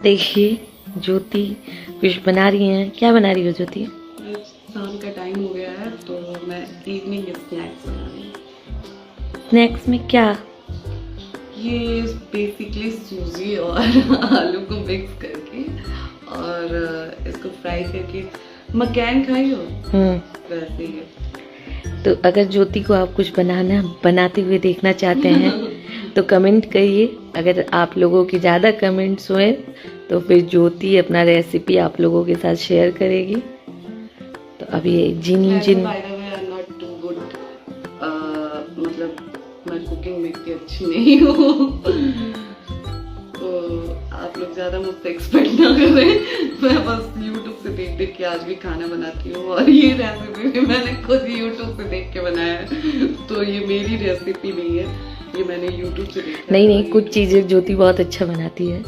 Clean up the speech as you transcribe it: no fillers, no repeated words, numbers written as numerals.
देखिए ज्योति कुछ बना रही हैं। क्या बना रही हो ज्योति? शाम का टाइम हो गया है तो मैं इवनिंग स्नैक्स बना रही हूँ। स्नैक्स में क्या? ये बेसिकली सूजी और आलू को मिक्स करके और इसको फ्राई करके मकैन खाई हो वैसे ही है। तो अगर ज्योति को आप कुछ बनाते हुए देखना चाहते हैं तो कमेंट करिए। अगर आप लोगों के ज़्यादा कमेंट्स हुए तो फिर ज्योति अपना रेसिपी आप लोगों के साथ शेयर करेगी। तो अभी जिन by the way I am not too good, मतलब मैं कुकिंग में इतनी अच्छी नहीं हूँ तो आप लोग ज़्यादा मुझसे एक्सपेक्ट ना करें। मैं बस YouTube से देख के आज भी खाना बनाती हूँ और ये रेसिपी भी मैंने खुद YouTube से देख के बनाया है। तो ये मेरी रेसिपी नहीं है, ये मैंने YouTube से देखा। नहीं कुछ चीज़ें ज्योति बहुत अच्छा बनाती है।